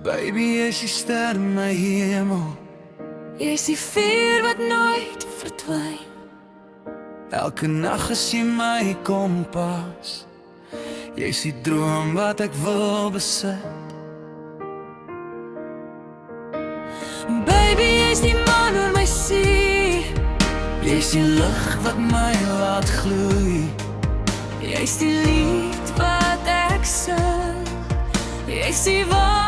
Baby, jy's die ster in my hemel. Jy's die vuur wat nooit verdwyn. Elke nag is jy my kompas. Jy's die droom wat ek wil besit. Baby, jy's die maan oor my see. Jy's die lig wat my laat gloei. Jy's die lied wat ek sing. Jy's die waarheid